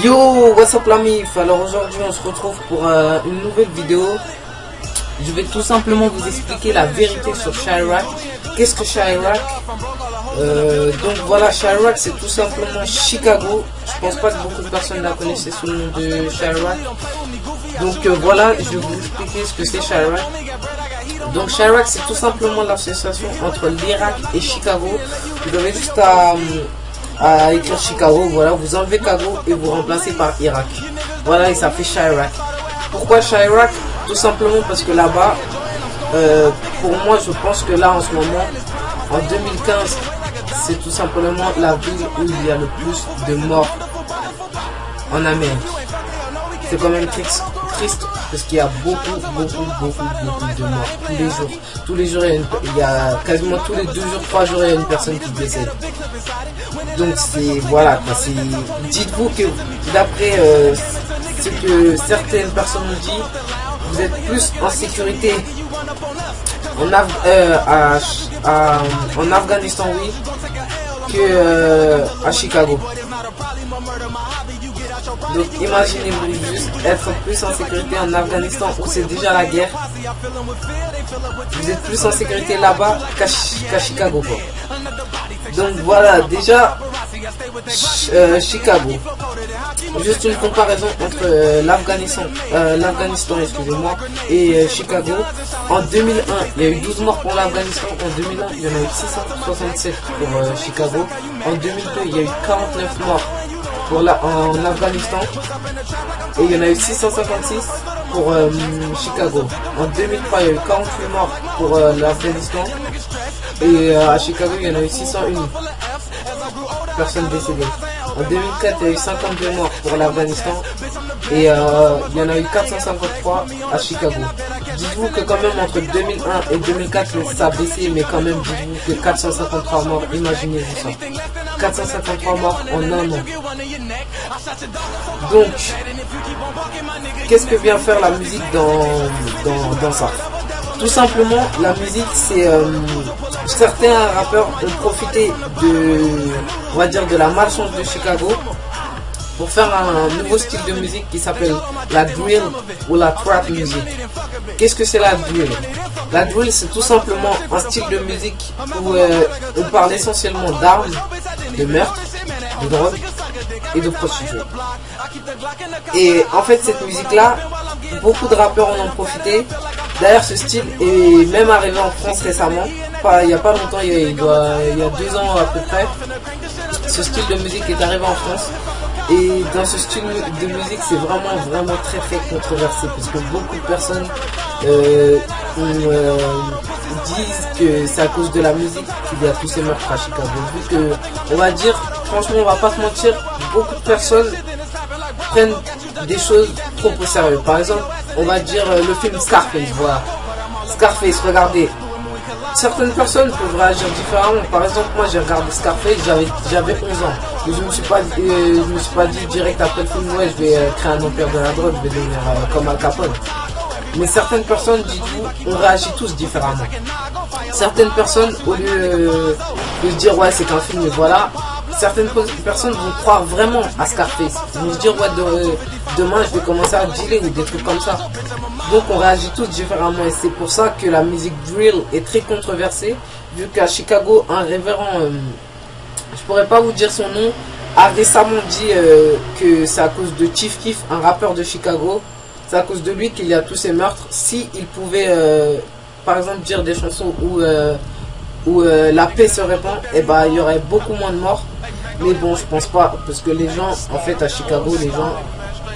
Yo, what's up la mif? Alors aujourd'hui on se retrouve pour une nouvelle vidéo. Je vais tout simplement vous expliquer la vérité sur Chiraq. Qu'est-ce que Chiraq? Donc voilà, Chiraq c'est tout simplement Chicago. Je pense pas que beaucoup de personnes la connaissaient sous le nom de Chiraq. Donc voilà, je vais vous expliquer ce que c'est Chiraq. Donc Chiraq c'est tout simplement l'association entre l'Irak et Chicago. Vous avez juste à écrire Chicago, voilà, vous enlevez Chicago et vous remplacez par Irak. Voilà, et ça fait Chiraq. Pourquoi Chiraq? Tout simplement parce que là-bas, pour moi, je pense que là, en ce moment, en 2015, c'est tout simplement la ville où il y a le plus de morts en Amérique. C'est quand même triste parce qu'il y a beaucoup de morts tous les jours. Tous les jours, il y a quasiment tous les 2 jours, 3 jours, il y a une personne qui décède. Donc c'est voilà, dites-vous que d'après ce que certaines personnes nous disent, vous êtes plus en sécurité en Afghanistan, oui, que à Chicago. Donc imaginez-vous juste être plus en sécurité en Afghanistan où c'est déjà la guerre. Vous êtes plus en sécurité là-bas qu'à Chicago, quoi. Donc voilà, déjà Chicago. Juste une comparaison entre l'Afghanistan, excusez-moi, et Chicago. En 2001, il y a eu 12 morts pour l'Afghanistan. En 2001, il y en a eu 667 pour Chicago. En 2002, il y a eu 49 morts en Afghanistan. Et il y en a eu 656 pour Chicago. En 2003, il y a eu 48 morts pour l'Afghanistan. Et à Chicago, il y en a eu 601 personnes décédées. En 2004, il y a eu 52 morts pour l'Afghanistan. Et il y en a eu 453 à Chicago. Dites-vous que quand même entre 2001 et 2004, ça a baissé, mais quand même dites-vous que 453 morts, imaginez-vous ça. 453 morts en un an. Donc, qu'est-ce que vient faire la musique dans ça? Tout simplement, la musique, c'est certains rappeurs ont profité on va dire, de la malchance de Chicago pour faire un nouveau style de musique qui s'appelle la drill ou la trap music. Qu'est-ce que c'est la drill? La drill, c'est tout simplement un style de musique où on parle essentiellement d'armes, de meurtres, de drogue et de prostituées. Et en fait, cette musique-là, beaucoup de rappeurs en ont profité. D'ailleurs, ce style est même arrivé en France récemment. Il n'y a pas longtemps, il y a 2 ans à peu près. Ce style de musique est arrivé en France. Et dans ce style de musique, c'est vraiment très controversé. Parce que beaucoup de personnes disent que c'est à cause de la musique qu'il y a tous ces meurtres à Chicago. Vu que, on va dire, franchement, on va pas se mentir, beaucoup de personnes prennent des choses trop au sérieux. Par exemple, on va dire le film Scarface, voilà. Scarface, regardez. Certaines personnes peuvent réagir différemment. Par exemple, moi j'ai regardé Scarface, j'avais 11 ans. Et je me suis pas dit direct après le film, ouais, je vais créer un empire de la drogue, je vais devenir comme Al Capone. Mais certaines personnes, dites-vous, on réagit tous différemment. Certaines personnes, au lieu de se dire ouais c'est qu'un film, et voilà, certaines personnes vont croire vraiment à Scarface. Ils vont se dire ouais demain je vais commencer à dealer ou des trucs comme ça. Donc on réagit tous différemment et c'est pour ça que la musique drill est très controversée. Vu qu'à Chicago, un révérend, je pourrais pas vous dire son nom, a récemment dit que c'est à cause de Chief Keef, un rappeur de Chicago. C'est à cause de lui qu'il y a tous ces meurtres. Si il pouvait par exemple dire des chansons où la paix se répand, et bah il y aurait beaucoup moins de morts. Mais bon, je pense pas, parce que les gens, en fait à Chicago, les gens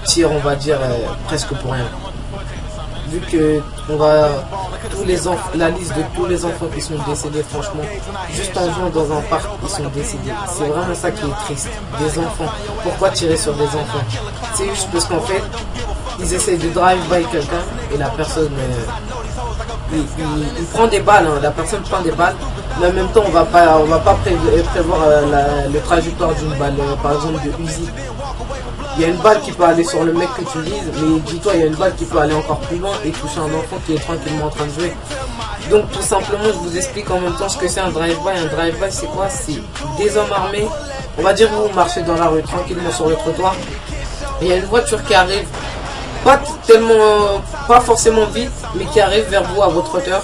tirent, on va dire, presque pour rien. Vu que la liste de tous les enfants qui sont décédés, franchement, juste en jouant dans un parc, ils sont décédés. C'est vraiment ça qui est triste. Des enfants. Pourquoi tirer sur des enfants? C'est juste parce qu'en fait, ils essayent de drive-by quelqu'un et la personne, il prend des balles, hein. La personne prend des balles, mais en même temps, on va pas prévoir le trajectoire d'une balle, par exemple de Uzi. Il y a une balle qui peut aller sur le mec que tu vises, mais dis-toi, il y a une balle qui peut aller encore plus loin et toucher un enfant qui est tranquillement en train de jouer. Donc tout simplement, je vous explique en même temps ce que c'est un drive-by. Un drive-by, c'est quoi? C'est des hommes armés. On va dire vous marchez dans la rue tranquillement sur le trottoir il y a une voiture qui arrive, pas forcément vite, mais qui arrive vers vous à votre hauteur.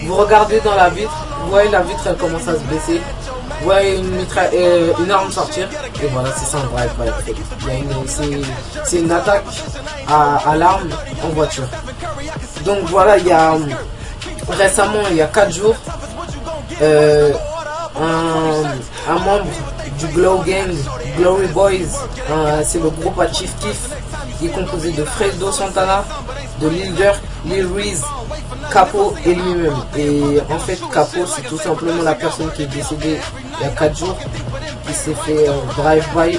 Vous regardez dans la vitre, vous voyez la vitre elle commence à se baisser, vous voyez une arme sortir, et voilà, c'est ça un drive-by. C'est une attaque à l'arme en voiture. Donc voilà, il y a récemment, il y a 4 jours, un membre du Glow Gang, Glory Boys, c'est le groupe à Chief Keef, qui est composé de Fredo Santana, de Lil Durk, Lil Reese, Capo et lui-même. Et en fait, Capo, c'est tout simplement la personne qui est décédée il y a 4 jours, qui s'est fait drive-by.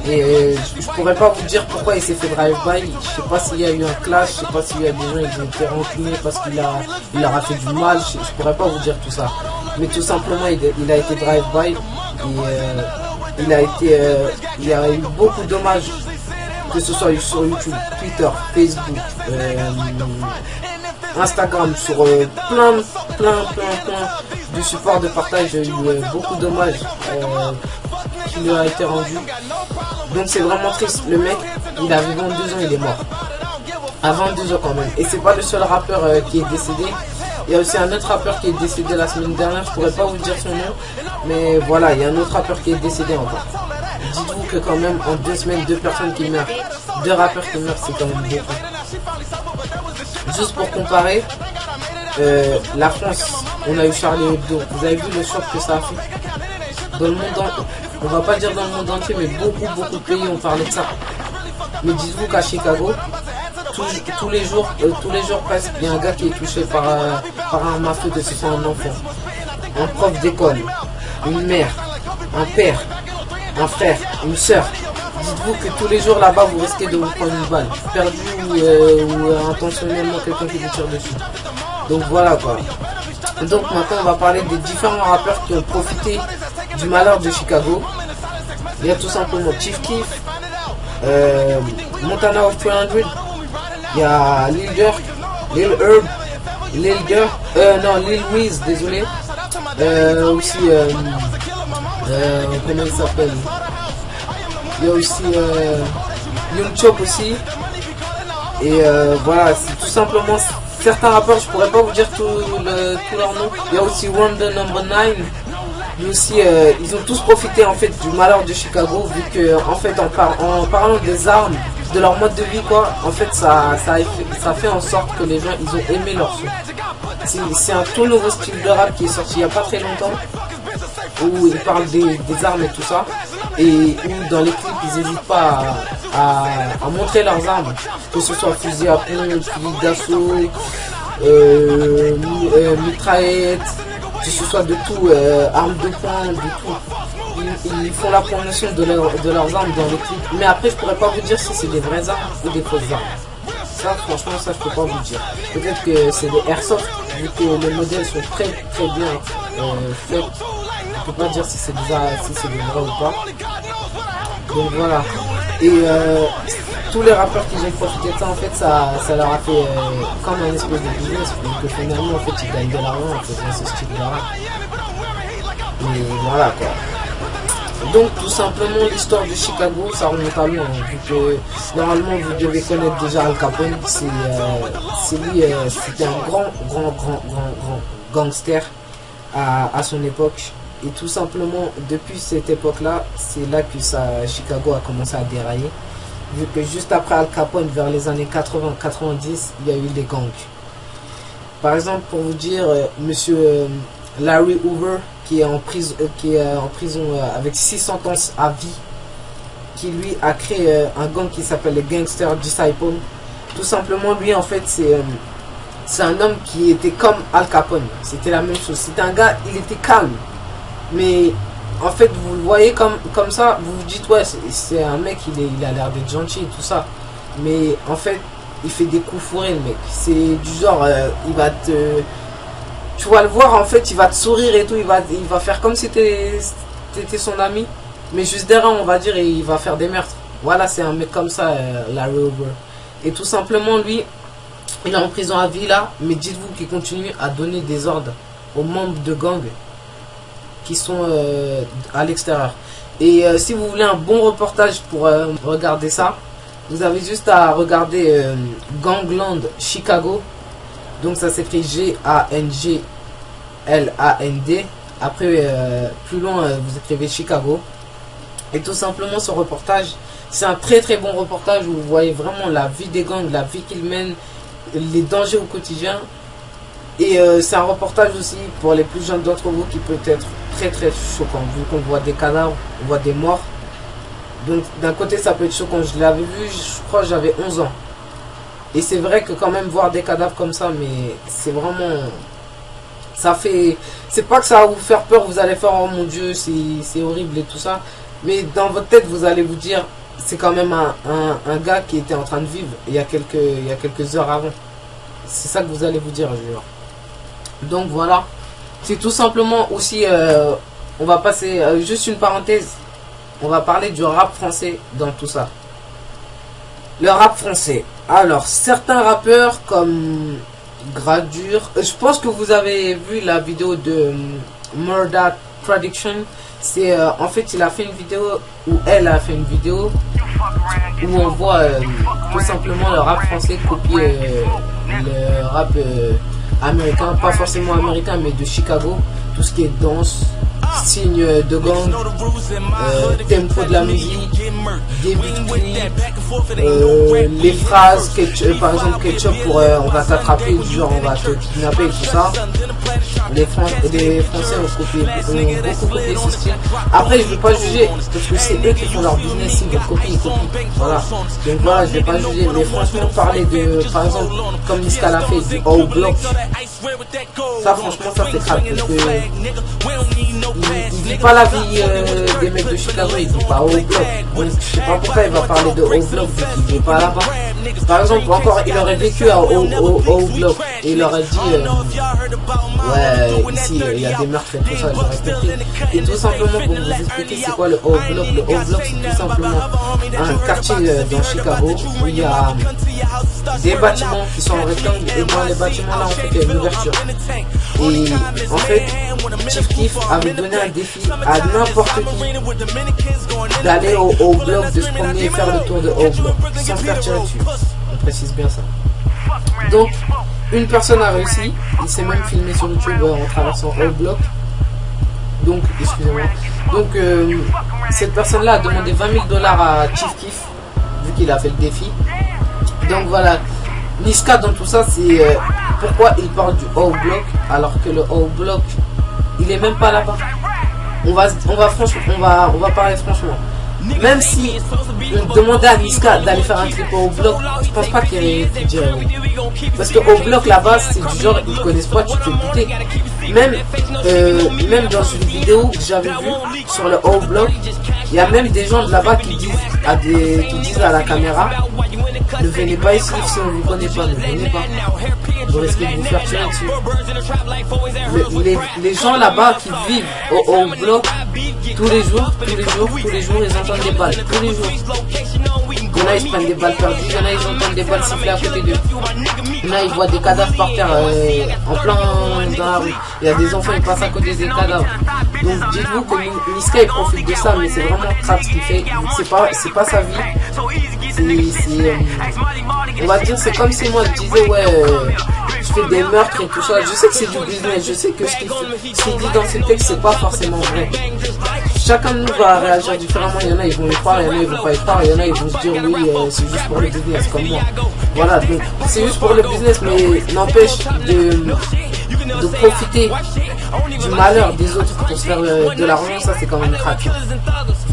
Et je pourrais pas vous dire pourquoi il s'est fait drive-by. Je sais pas s'il y a eu un clash, je sais pas s'il y a des gens qui ont été rancuniers parce qu'il leur a fait du mal. Je pourrais pas vous dire tout ça. Mais tout simplement, il a été drive-by. Et il y a eu beaucoup de dommages, que ce soit sur YouTube, Twitter, Facebook, Instagram, sur plein de supports de partage. Il y a eu beaucoup de dommages qui lui a été rendu. Donc c'est vraiment triste. Le mec, il avait 22 ans, il est mort. À 22 ans quand même. Et c'est pas le seul rappeur qui est décédé. Il y a aussi un autre rappeur qui est décédé la semaine dernière. Je pourrais pas vous dire son nom. Mais voilà, il y a un autre rappeur qui est décédé encore. Dites-vous que quand même en 2 semaines, 2 personnes qui meurent. 2 rappeurs qui meurent, c'est quand même beaucoup. Juste pour comparer, la France, on a eu Charlie Hebdo. Vous avez vu le choc que ça a fait dans le monde, on va pas dire dans le monde entier, mais beaucoup de pays ont parlé de ça. Mais dites-vous qu'à Chicago, tous les jours presque, il y a un gars qui est touché par un mafieux, que ce soit un enfant, un prof d'école, une mère, un père, un frère, une soeur. Dites-vous que tous les jours là-bas, vous risquez de vous prendre une balle, perdu ou intentionnellement quelqu'un qui vous tire dessus. Donc voilà quoi. Donc maintenant on va parler des différents rappeurs qui ont profité du malheur de Chicago. Il y a tout simplement Chief Keef, Montana of 300, il y a Lil Durk, Lil Herb, Lil Reese, désolé. Aussi, comment il s'appelle? Il y a aussi Young Chop aussi. Et voilà, c'est tout simplement certains rappeurs, je pourrais pas vous dire tous leurs noms. Il y a aussi Wonder Number 9. Mais aussi, ils ont tous profité en fait du malheur de Chicago, vu que en fait en parlant des armes, de leur mode de vie quoi, en fait ça fait en sorte que les gens ils ont aimé leur son. C'est un tout nouveau style de rap qui est sorti il n'y a pas très longtemps, où ils parlent des armes et tout ça, et où dans les clips ils n'hésitent pas à montrer leurs armes, que ce soit fusil à pompe, fusil d'assaut, mitraillette, que ce soit de tout, armes de poing, de tout. Ils font la promotion de leurs armes dans les clips. Mais après, je pourrais pas vous dire si c'est des vraies armes ou des fausses armes. Ça, franchement, ça, je peux pas vous dire. Peut-être que c'est des airsoft, vu que les modèles sont très bien faits. Je peux pas dire si c'est des vrais ou pas. Donc voilà. Et tous les rappeurs qui ont profité de ça, en fait, ça leur a fait comme un espèce de business. Donc que finalement, en fait, ils gagnent de l'argent en faisant ce style de rap. Mais voilà quoi. Donc tout simplement l'histoire de Chicago, ça remonte à loin, vu que normalement vous devez connaître déjà Al Capone. C'est lui, c'était un grand gangster à son époque. Et tout simplement depuis cette époque là, c'est là que Chicago a commencé à dérailler, vu que juste après Al Capone, vers les années 80-90, il y a eu des gangs. Par exemple, pour vous dire, monsieur Larry Hoover, qui est en prison avec 6 sentences à vie, qui lui a créé un gang qui s'appelle les Gangster Disciples. Tout simplement, lui en fait c'est un homme qui était comme Al Capone. C'était la même chose. C'était un gars, il était calme, mais en fait vous le voyez comme ça, vous vous dites ouais, c'est un mec, il a l'air d'être gentil et tout ça, mais en fait il fait des coups fourrés le mec. C'est du genre il va te... Tu vas le voir en fait, il va te sourire et tout, il va faire comme si t'étais son ami, mais juste derrière on va dire, et il va faire des meurtres. Voilà, c'est un mec comme ça, Larry Hoover. Et tout simplement lui, il est en prison à vie là, mais dites-vous qu'il continue à donner des ordres aux membres de gangs qui sont à l'extérieur. Et si vous voulez un bon reportage pour regarder ça, vous avez juste à regarder Gangland Chicago. Donc ça s'écrit G-A-N-G-L-A-N-D. Après, plus loin, vous écrivez Chicago. Et tout simplement, ce reportage, c'est un très très bon reportage où vous voyez vraiment la vie des gangs, la vie qu'ils mènent, les dangers au quotidien. Et c'est un reportage aussi pour les plus jeunes d'entre vous qui peut être très très choquant, vu qu'on voit des cadavres, on voit des morts. Donc d'un côté ça peut être choquant. Je l'avais vu, je crois que j'avais 11 ans. Et c'est vrai que quand même voir des cadavres comme ça, mais c'est vraiment... Ça fait... C'est pas que ça va vous faire peur, vous allez faire oh mon dieu, c'est horrible et tout ça. Mais dans votre tête vous allez vous dire, c'est quand même un gars qui était en train de vivre il y a quelques heures avant. C'est ça que vous allez vous dire, je jure. Donc voilà. C'est tout simplement aussi... on va passer... juste une parenthèse. On va parler du rap français dans tout ça. Le rap français. Alors, certains rappeurs comme Gradure. Je pense que vous avez vu la vidéo de Murda Tradiction. C'est en fait, il a fait une vidéo, ou elle a fait une vidéo, où on voit tout simplement le rap français copier le rap américain. Pas forcément américain, mais de Chicago. Tout ce qui est danse, signe de gang, tempo de la musique, début de clip, les phrases, par exemple ketchup pour on va t'attraper, genre on va te kidnapper et tout ça. Les Français ont beaucoup copié ce style. Après je ne vais pas juger parce que c'est eux qui font leur business, ils veulent copier, ils copient. Voilà. Donc voilà, je ne vais pas juger. Mais franchement parler de, par exemple, comme Niska l'a fait, du O Block, ça franchement ça c'est crade parce que il vit pas la vie des mecs de Chicago, il vit pas au bloc. Donc je sais pas pourquoi il va parler de au bloc vu qu'il vit pas là-bas. Par exemple, encore il aurait vécu au bloc et il aurait dit ouais, ici il y a des meurtres et tout ça, j'aurais compris. Et tout simplement pour vous expliquer c'est quoi le O bloc. Le O bloc c'est tout simplement un quartier dans Chicago où il y a des bâtiments qui sont en rectangle et dans les bâtiments là en fait il y a une ouverture. Et en fait Chief Keef avait donné un défi à n'importe qui d'aller au bloc, de se promener et faire le tour de au bloc sans se faire tirer dessus. On précise bien ça. Donc une personne a réussi, il s'est même filmé sur YouTube en traversant au bloc. Donc excusez-moi. Donc cette personne là a demandé 20 000 $ à Chief Keef vu qu'il a fait le défi. Donc voilà, Niska dans tout ça c'est pourquoi il parle du O block alors que le O block il est même pas là-bas. On va parler franchement. Même si on demandait à Niska d'aller faire un clip au bloc, je pense pas qu'il dirait oui. Parce que au bloc là-bas, c'est du genre, ils connaissent pas, tu peux douter. Même dans une vidéo que j'avais vue sur le O bloc, il y a même des gens de là-bas qui disent à la caméra, ne venez pas ici si on ne vous connaît pas, ne venez pas. Vous risquez de vous faire tirer dessus. Les gens là-bas qui vivent au bloc, tous les jours, ils entendent des balles. Tous les jours. Il y en a, ils se prennent des balles perdues. Il y en a, ils entendent des balles siffler à côté d'eux. Il y en a, ils voient des cadavres par terre en plein dans la rue. Il y a des enfants, ils passent à côté des cadavres. Donc dites-vous que Niska il profite de ça, mais c'est vraiment crade ce qu'il fait. C'est pas sa vie. On va dire, c'est comme si moi je disais ouais, je fais des meurtres et tout ça. Je sais que c'est du business, je sais que ce qu'il dit dans ses textes c'est pas forcément vrai. Chacun de nous va réagir différemment. Il y en a ils vont y croire, il y en a ils vont pas y croire, il y en a ils vont se dire oui c'est juste pour le business comme moi. Voilà, donc c'est juste pour le business, mais n'empêche de profiter du malheur des autres pour se faire de l'argent, ça c'est quand même crack.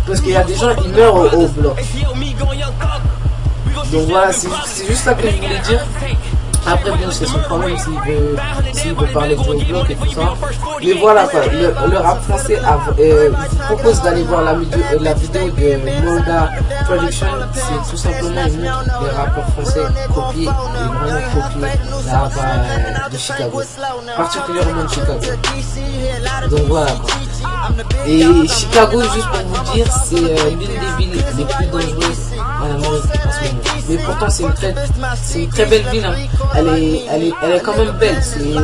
Parce qu'il y a des gens ils meurent au bloc. Donc voilà, c'est juste ça que je voulais dire. Après bon c'est son problème s'il veut parler de bloc et tout ça. Mais voilà quoi, le rap français vous propose d'aller voir la vidéo de Murda Production. C'est tout simplement une montre des rappeurs français copiés et vraiment copiés la rap de Chicago, particulièrement de Chicago. Donc voilà quoi. Et Chicago, juste pour vous dire, c'est l'une des villes les plus dangereuses en Amérique en ce moment. Mais pourtant c'est une très belle ville. Hein. Elle est quand même belle.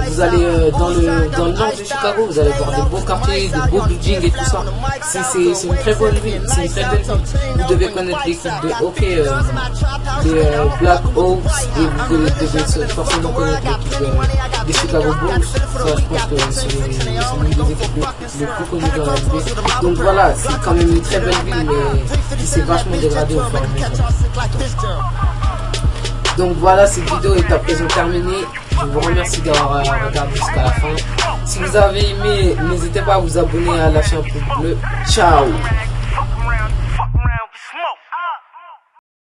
Vous allez dans le nord de Chicago, vous allez voir des beaux quartiers, des beaux buildings et tout ça. C'est une très bonne ville. C'est une très belle ville. Vous devez connaître l'équipe de hockey des Black Hawks et vous devez forcément connaître l'équipe des Chicago Bulls. Ça, je pense que c'est l'une des équipes les plus connues dans la NBA. Donc voilà, c'est quand même une très belle ville, mais qui s'est vachement dégradée au fur et à mesure. Donc voilà, cette vidéo est à présent terminée. Je vous remercie d'avoir regardé jusqu'à la fin. Si vous avez aimé, n'hésitez pas à vous abonner et à lâcher un pouce bleu. Ciao!